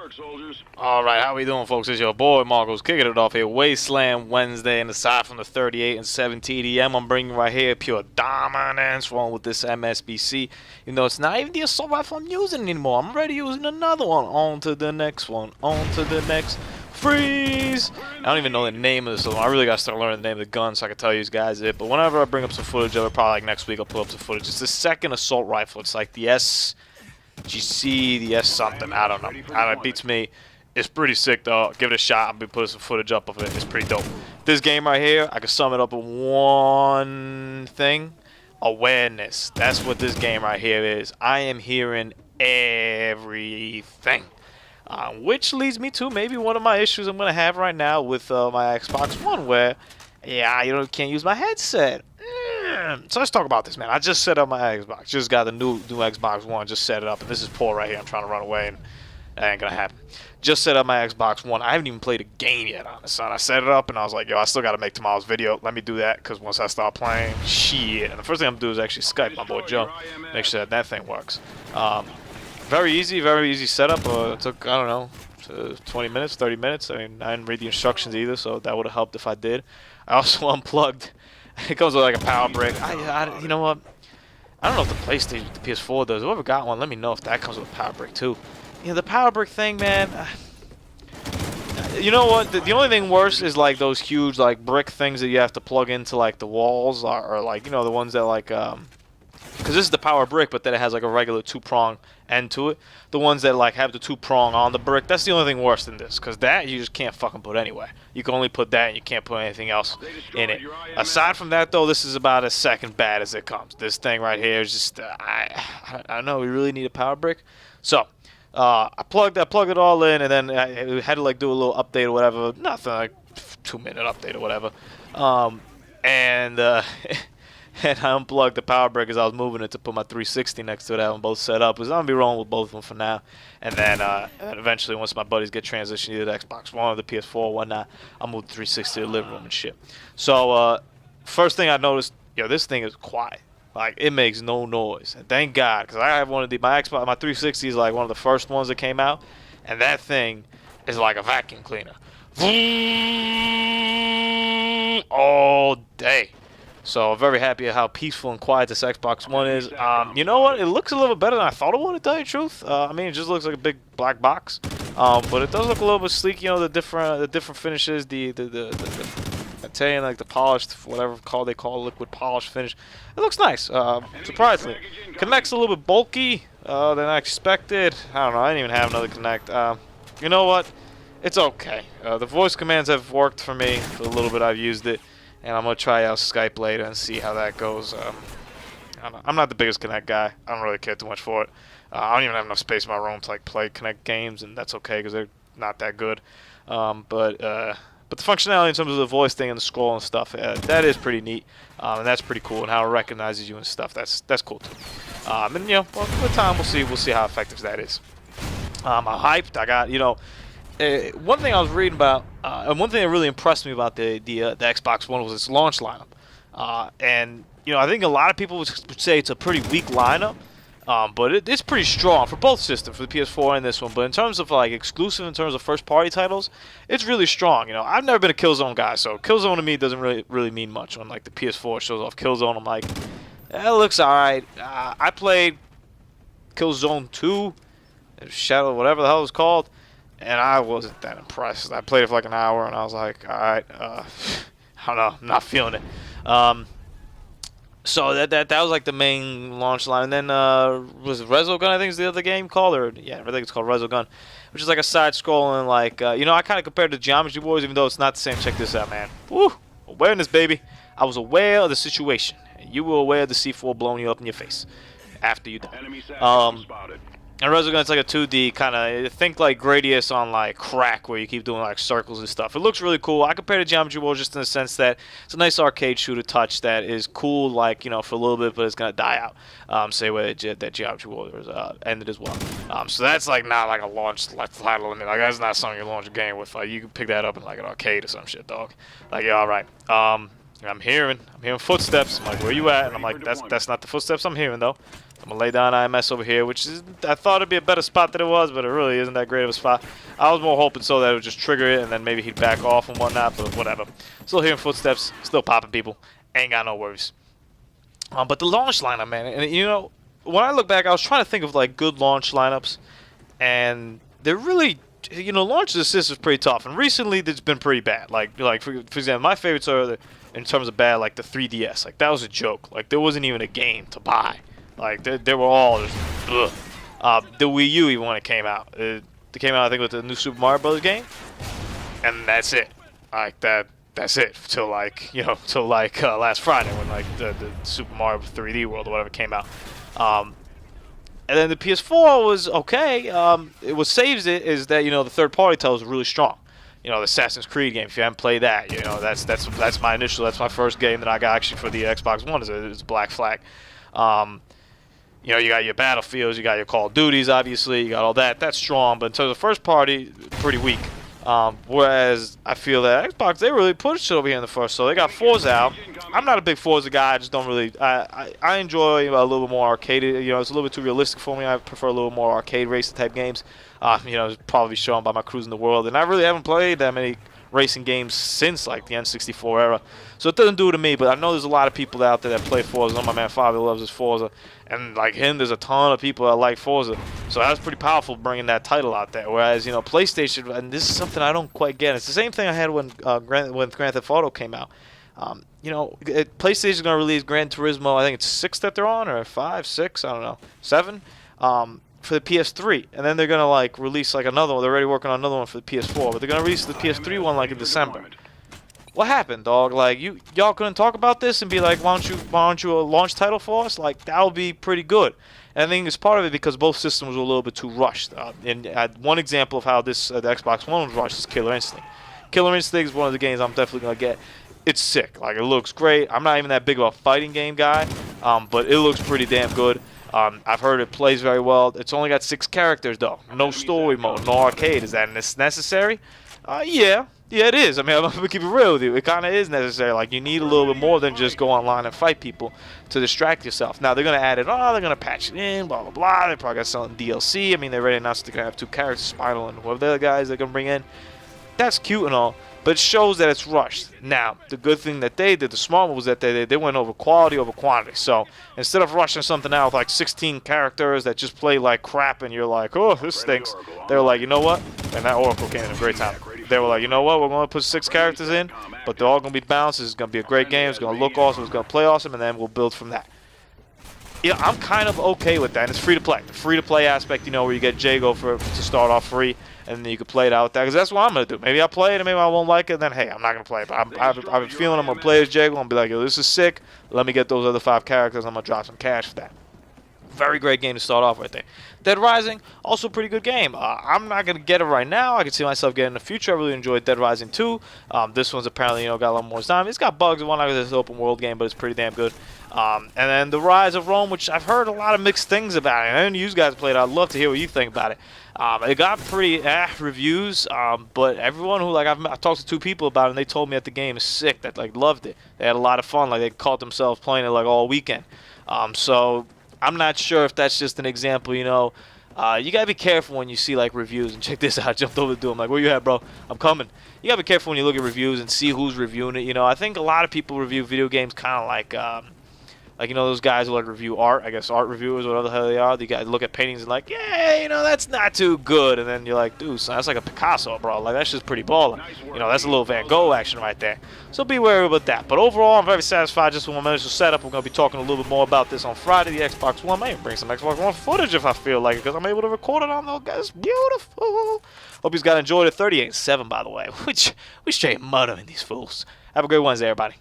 work, soldiers. All right, how we doing, folks? It's your boy Marcos kicking it off here. Wasteland Wednesday, and aside from the 38 and 7 TDM, I'm bringing right here pure dominance wrong with this MSBC. You know, it's not even the assault rifle I'm using anymore. I'm already using another one. On to the next one. On to the next. Freeze! I don't even know the name of this one. I really got to start learning the name of the gun so I can tell you guys it. But whenever I bring up some footage of it, probably like next week, I'll pull up some footage. It's the second assault rifle. It's like the SGC, the S something. I don't know. It beats me. It's pretty sick though. Give it a shot. I'll be putting some footage up of it. It's pretty dope. This game right here, I can sum it up in one thing: awareness. That's what this game right here is. I am hearing everything. Which leads me to maybe one of my issues I'm gonna have right now with my Xbox One, where can't use my headset. So let's talk about this, man. I just set up my Xbox. Just got the new Xbox One. Just set it up, and this is poor right here. I'm trying to run away, and that ain't gonna happen. Just set up my Xbox One. I haven't even played a game yet on this. I set it up, and I was like, yo, I still gotta make tomorrow's video. Let me do that, because once I start playing, shit. And the first thing I'm gonna do is actually Skype my boy Joe, make sure that thing works. Very easy setup. It took, I don't know, 20 minutes, 30 minutes. I mean, I didn't read the instructions either, so that would have helped if I did. I also unplugged. It comes with like a power brick. You know what? I don't know if the PlayStation, the PS4 does. Whoever got one, let me know if that comes with a power brick too. You know, the power brick thing, man. You know what? The only thing worse is like those huge like brick things that you have to plug into like the walls, or like, you know, the ones that like because this is the power brick, but then it has like a regular two-prong end to it. The ones that like have the two-prong on the brick, that's the only thing worse than this, because that you just can't fucking put anywhere. You can only put that, and you can't put anything else in it. Aside from that, though, this is about as second bad as it comes. This thing right here is just, I don't know, we really need a power brick. So, I plugged it all in, and then I had to like do a little update or whatever. Nothing, like 2-minute update or whatever. And I unplugged the power brick as I was moving it to put my 360 next to it. I have them both set up. Because I'm going to be rolling with both of them for now. And then eventually, once my buddies get transitioned either to the Xbox One or the PS4 or whatnot, I'll move the 360 to the living room and shit. So, first thing I noticed, this thing is quiet. Like, it makes no noise. And thank God, because I have one of my 360 is like one of the first ones that came out. And that thing is like a vacuum cleaner. All day. So I'm very happy at how peaceful and quiet this Xbox One is. You know what? It looks a little bit better than I thought it would, to tell you the truth. I mean, it just looks like a big black box. But it does look a little bit sleek. You know, the different finishes, the Italian, like the polished, whatever they call liquid polish finish. It looks nice. Surprisingly, Connect's a little bit bulky than I expected. I don't know. I didn't even have another Connect. You know what? It's okay. The voice commands have worked for me for the little bit I've used it. And I'm going to try out Skype later and see how that goes. I'm not the biggest Connect guy. I don't really care too much for it. I don't even have enough space in my room to like play Connect games, and that's okay because they're not that good. But the functionality in terms of the voice thing and the scroll and stuff, that is pretty neat. And that's pretty cool, and how it recognizes you and stuff. That's cool too. And with time we'll see how effective that is. I'm hyped. I got one thing I was reading about, and one thing that really impressed me about the Xbox One was its launch lineup. And I think a lot of people would say it's a pretty weak lineup, but it's pretty strong for both systems, for the PS4 and this one. But in terms of like exclusive, in terms of first-party titles, it's really strong. I've never been a Killzone guy, so Killzone to me doesn't really mean much. On like the PS4 shows off Killzone, I'm like, it looks alright. I played Killzone 2, Shadow, whatever the hell it's called. And I wasn't that impressed. I played it for like an hour, and I was like, all right, I don't know, I'm not feeling it. So that was like the main launch line. And then was it Resogun, I think is the other game called? Or yeah, I think it's called Resogun, which is like a side-scrolling, like, I kind of compared it to Geometry Wars, even though it's not the same. Check this out, man. Woo! Awareness, baby. I was aware of the situation. You were aware of the C4 blowing you up in your face after you died. And Resogun's like a 2D kind of, think like Gradius on like crack, where you keep doing like circles and stuff. It looks really cool. I compare it to Geometry Wars just in the sense that it's a nice arcade shooter touch that is cool, like, for a little bit, but it's gonna die out. Say where that Geometry Wars ended as well. So that's like not like a launch title. Like that's not something you launch a game with. Like you can pick that up in like an arcade or some shit, dog. Like, yeah, all right. I'm hearing footsteps. I'm like, where you at? And I'm like, that's not the footsteps I'm hearing though. I'm gonna lay down IMS over here, which is, I thought it'd be a better spot than it was, but it really isn't that great of a spot. I was more hoping so that it would just trigger it and then maybe he'd back off and whatnot, but whatever. Still hearing footsteps, still popping people. Ain't got no worries. But the launch lineup, man, and you know, when I look back, I was trying to think of like good launch lineups, and they're really, you know, launch assist is pretty tough, and recently it's been pretty bad. Like for example, my favorites are in terms of bad, like the 3DS. Like that was a joke. Like there wasn't even a game to buy. Like they were all just, ugh. The Wii U even when it came out, it came out I think with the new Super Mario Bros. Game, and that's it. Like that's it till like, you know, till like last Friday when like the Super Mario 3D World or whatever came out. And then the PS4 was okay. What saves it is that, you know, the third-party titles are really strong. You know, the Assassin's Creed game. If you haven't played that, you know, that's my first game that I got actually for the Xbox One is Black Flag. You know, you got your Battlefields, you got your Call of Duties, obviously, you got all that. That's strong, but in terms of first party, pretty weak. Whereas I feel that Xbox, they really pushed it over here in the first, so they got Forza out. I'm not a big Forza guy. I just don't really. I enjoy a little bit more arcade. You know, it's a little bit too realistic for me. I prefer a little more arcade racing type games. You know, it's probably shown by my cruising the world, and I really haven't played that many racing games since like the N64 era, so it doesn't do it to me. But I know there's a lot of people out there that play Forza. I know my man Fabio loves his Forza, and like him, there's a ton of people that like Forza. So that was pretty powerful bringing that title out there. Whereas, you know, PlayStation, and this is something I don't quite get. It's the same thing I had when Grand Theft Auto came out. You know, PlayStation's gonna release Gran Turismo. I think it's 6 that they're on, or 5, 6, I don't know, 7. For the PS3, and then they're gonna like release like another one. They're already working on another one for the PS4, but they're gonna release the PS3 one like in December. What happened, dog? Like y'all couldn't talk about this and be like, why don't you a launch title for us? Like that would be pretty good. And I think it's part of it because both systems were a little bit too rushed. And one example of how this the Xbox One was rushed is Killer Instinct. Killer Instinct is one of the games I'm definitely gonna get. It's sick. Like it looks great. I'm not even that big of a fighting game guy, but it looks pretty damn good. I've heard it plays very well. It's only got 6 characters though. No story mode, no arcade. Is that necessary? Yeah, it is. I mean, I'm gonna keep it real with you. It kind of is necessary. Like you need a little bit more than just go online and fight people to distract yourself. Now they're gonna add it. Oh, they're gonna patch it in. Blah blah blah. They're probably gonna sell it in DLC. I mean, they already announced they're gonna have 2 characters, Spinal and whoever the other guys they're gonna bring in. That's cute and all, but it shows that it's rushed. Now, the good thing that they did, the smart move, was that they went over quality over quantity. So instead of rushing something out with like 16 characters that just play like crap and you're like, oh, this stinks, they were like, you know what? And that Oracle came in a great time. They were like, you know what? We're going to put 6 characters in, but they're all going to be balanced. It's going to be a great game. It's going to look awesome. It's going to play awesome, and then we'll build from that. Yeah, I'm kind of okay with that. And it's free to play. The free to play aspect, you know, where you get Jago to start off free, and then you can play it out there. Because that's what I'm going to do. Maybe I'll play it, and maybe I won't like it, and then, hey, I'm not going to play it. But I have a feeling I'm going to play as Jago and be like, yo, this is sick. Let me get those other 5 characters. I'm going to drop some cash for that. Very great game to start off right there. Dead Rising, also a pretty good game. I'm not going to get it right now. I can see myself getting it in the future. I really enjoyed Dead Rising 2. This one's apparently, you know, got a lot more time. It's got bugs and whatnot because it's an open world game, but it's pretty damn good. And then The Rise of Rome, which I've heard a lot of mixed things about it. And you guys played it. I'd love to hear what you think about it. It got pretty reviews, but everyone who, like, I've talked to 2 people about it, and they told me that the game is sick, that, like, loved it. They had a lot of fun. Like, they caught themselves playing it, like, all weekend. So I'm not sure if that's just an example, you know. You gotta be careful when you see like reviews. And check this out, I jumped over to do. I'm like, where you at, bro? I'm coming. You gotta be careful when you look at reviews and see who's reviewing it. You know, I think a lot of people review video games kind of like you know, those guys who like review art. I guess art reviewers, whatever the hell they are. They guys look at paintings and like, yeah, you know, that's not too good. And then you're like, dude, son, that's like a Picasso, bro. Like that's just pretty baller. You know, that's a little Van Gogh action right there. So be wary about that. But overall, I'm very satisfied just with my initial setup. We're gonna be talking a little bit more about this on Friday. The Xbox One. I might even bring some Xbox One footage if I feel like it, because I'm able to record it on those guys. Beautiful. Hope you guys got enjoyed it. 38-7, by the way. We straight muttering these fools. Have a great Wednesday, everybody.